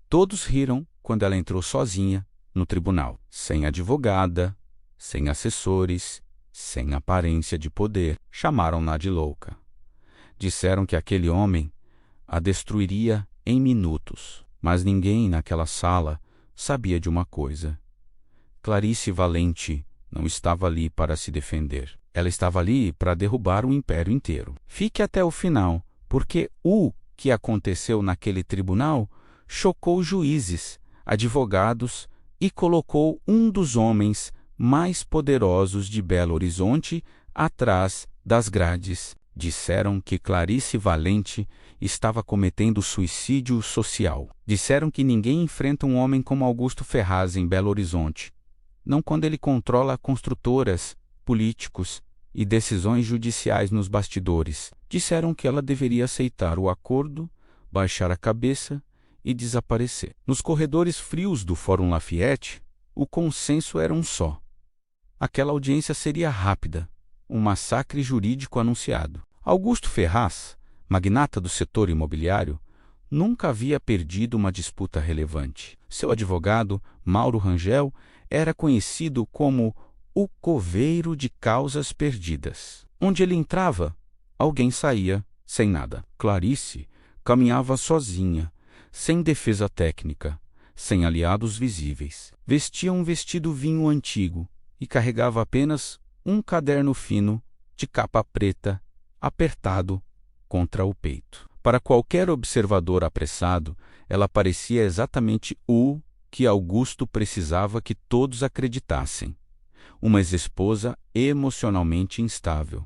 Todos riram quando ela entrou sozinha no tribunal, sem advogada, sem assessores, sem aparência de poder. Chamaram-na de louca. Disseram que aquele homem a destruiria em minutos. Mas ninguém naquela sala sabia de uma coisa. Clarice Valente não estava ali para se defender. Ela estava ali para derrubar o império inteiro. Fique até o final, porque o que aconteceu naquele tribunal chocou juízes, advogados e colocou um dos homens mais poderosos de Belo Horizonte atrás das grades. Disseram que Clarice Valente estava cometendo suicídio social. Disseram que ninguém enfrenta um homem como Augusto Ferraz em Belo Horizonte, não quando ele controla construtoras, políticos e decisões judiciais nos bastidores. Disseram que ela deveria aceitar o acordo, baixar a cabeça e desaparecer. Nos corredores frios do Fórum Lafayette, o consenso era um só. Aquela audiência seria rápida, um massacre jurídico anunciado. Augusto Ferraz, magnata do setor imobiliário, nunca havia perdido uma disputa relevante. Seu advogado, Mauro Rangel, era conhecido como o coveiro de causas perdidas. Onde ele entrava, alguém saía sem nada. Clarice caminhava sozinha, sem defesa técnica, sem aliados visíveis. Vestia um vestido vinho antigo e carregava apenas um caderno fino de capa preta, apertado contra o peito. Para qualquer observador apressado, ela parecia exatamente o que Augusto precisava que todos acreditassem. Uma ex-esposa emocionalmente instável,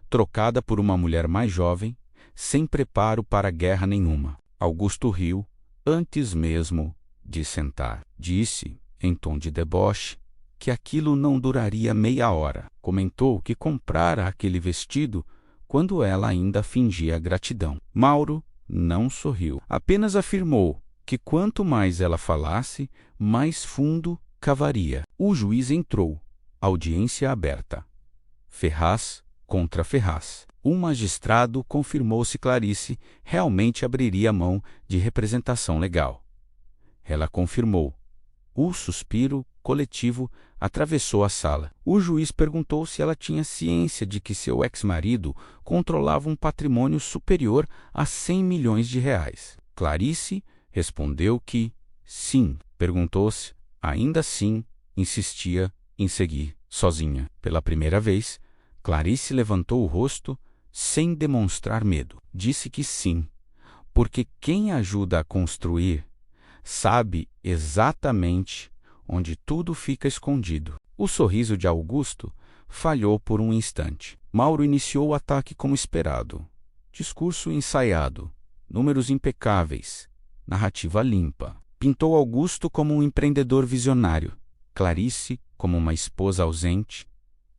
trocada por uma mulher mais jovem, sem preparo para guerra nenhuma. Augusto riu antes mesmo de sentar. Disse, em tom de deboche, que aquilo não duraria meia hora. Comentou que comprara aquele vestido quando ela ainda fingia gratidão. Mauro não sorriu, apenas afirmou que quanto mais ela falasse, mais fundo cavaria. O juiz entrou. Audiência aberta. Ferraz contra Ferraz. O magistrado confirmou se Clarice realmente abriria mão de representação legal. Ela confirmou. O suspiro coletivo atravessou a sala. O juiz perguntou se ela tinha ciência de que seu ex-marido controlava um patrimônio superior a 100 milhões de reais. Clarice respondeu que sim. Perguntou-se, ainda assim, insistia em seguir sozinha. Pela primeira vez, Clarice levantou o rosto sem demonstrar medo. Disse que sim, porque quem ajuda a construir sabe exatamente onde tudo fica escondido. O sorriso de Augusto falhou por um instante. Mauro iniciou o ataque como esperado. Discurso ensaiado, números impecáveis, narrativa limpa. Pintou Augusto como um empreendedor visionário, Clarice como uma esposa ausente,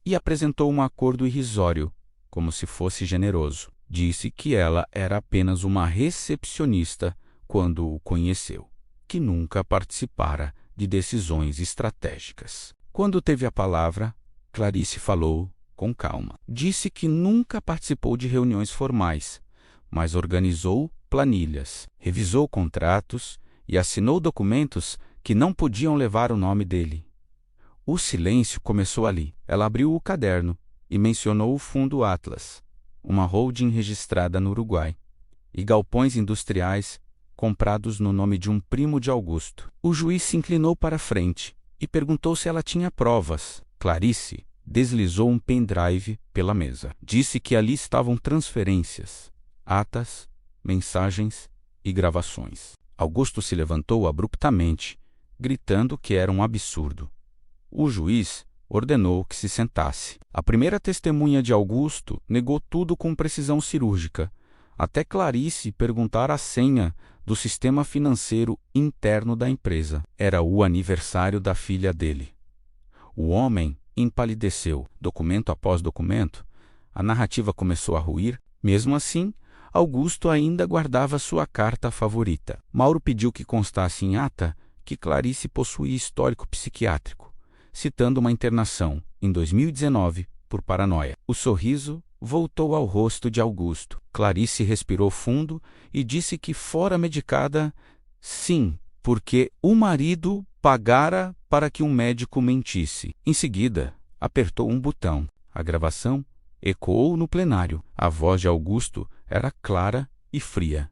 e apresentou um acordo irrisório, como se fosse generoso. Disse que ela era apenas uma recepcionista quando o conheceu, que nunca participara de decisões estratégicas. Quando teve a palavra, Clarice falou com calma. Disse que nunca participou de reuniões formais, mas organizou planilhas, revisou contratos e assinou documentos que não podiam levar o nome dele. O silêncio começou ali. Ela abriu o caderno e mencionou o Fundo Atlas, uma holding registrada no Uruguai, e galpões industriais comprados no nome de um primo de Augusto. O juiz se inclinou para a frente e perguntou se ela tinha provas. Clarice deslizou um pendrive pela mesa. Disse que ali estavam transferências, atas, mensagens e gravações. Augusto se levantou abruptamente, gritando que era um absurdo. O juiz ordenou que se sentasse. A primeira testemunha de Augusto negou tudo com precisão cirúrgica, até Clarice perguntar a senha do sistema financeiro interno da empresa. Era o aniversário da filha dele. O homem empalideceu. Documento após documento, a narrativa começou a ruir. Mesmo assim, Augusto ainda guardava sua carta favorita. Mauro pediu que constasse em ata que Clarice possuía histórico psiquiátrico, citando uma internação, em 2019, por paranoia. O sorriso voltou ao rosto de Augusto. Clarice respirou fundo e disse que, fora medicada, sim, porque o marido pagara para que um médico mentisse. Em seguida, apertou um botão. A gravação ecoou no plenário. A voz de Augusto era clara e fria,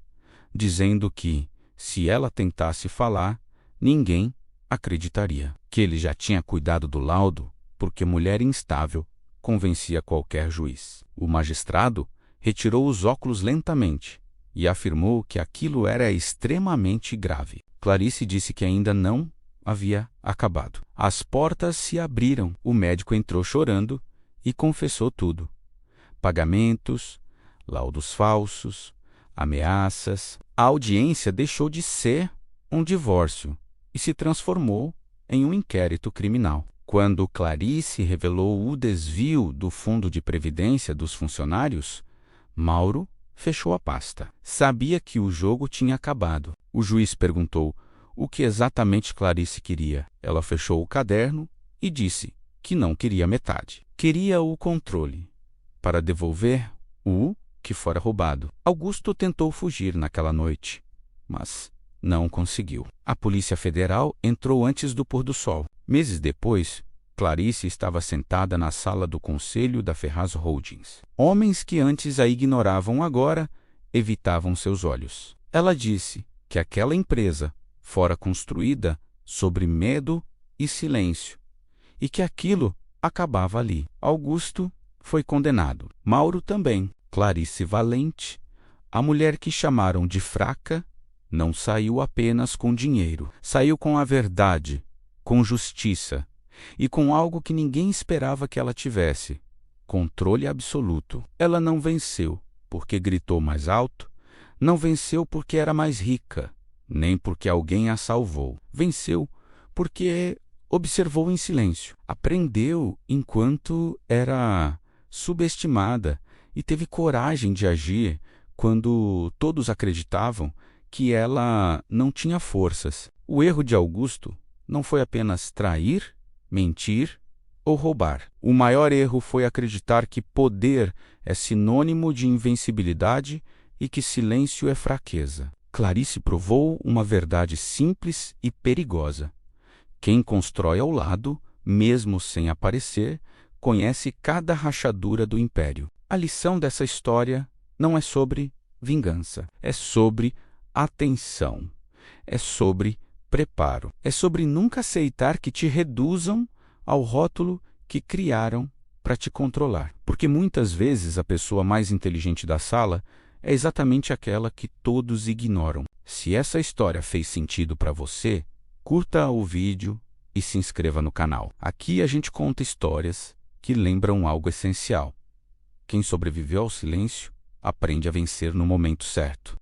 dizendo que, se ela tentasse falar, ninguém acreditaria. Que ele já tinha cuidado do laudo, porque mulher instável convencia qualquer juiz. O magistrado retirou os óculos lentamente e afirmou que aquilo era extremamente grave. Clarice disse que ainda não havia acabado. As portas se abriram. O médico entrou chorando e confessou tudo: pagamentos, laudos falsos, ameaças. A audiência deixou de ser um divórcio e se transformou em um inquérito criminal. Quando Clarice revelou o desvio do fundo de previdência dos funcionários, Mauro fechou a pasta. Sabia que o jogo tinha acabado. O juiz perguntou o que exatamente Clarice queria. Ela fechou o caderno e disse que não queria metade. Queria o controle para devolver o que fora roubado. Augusto tentou fugir naquela noite, mas não conseguiu. A Polícia Federal entrou antes do pôr do sol. Meses depois, Clarice estava sentada na sala do conselho da Ferraz Holdings. Homens que antes a ignoravam agora evitavam seus olhos. Ela disse que aquela empresa fora construída sobre medo e silêncio e que aquilo acabava ali. Augusto foi condenado. Mauro também. Clarice Valente, a mulher que chamaram de fraca, não saiu apenas com dinheiro. Saiu com a verdade, com justiça e com algo que ninguém esperava que ela tivesse: controle absoluto. Ela não venceu porque gritou mais alto, não venceu porque era mais rica, nem porque alguém a salvou. Venceu porque observou em silêncio, aprendeu enquanto era subestimada e teve coragem de agir quando todos acreditavam que ela não tinha forças. O erro de Augusto não foi apenas trair, mentir ou roubar. O maior erro foi acreditar que poder é sinônimo de invencibilidade e que silêncio é fraqueza. Clarice provou uma verdade simples e perigosa: quem constrói ao lado, mesmo sem aparecer, conhece cada rachadura do império. A lição dessa história não é sobre vingança, é sobre atenção, é sobre preparo, é sobre nunca aceitar que te reduzam ao rótulo que criaram para te controlar. Porque muitas vezes a pessoa mais inteligente da sala é exatamente aquela que todos ignoram. Se essa história fez sentido para você, curta o vídeo e se inscreva no canal. Aqui a gente conta histórias que lembram algo essencial: quem sobreviveu ao silêncio aprende a vencer no momento certo.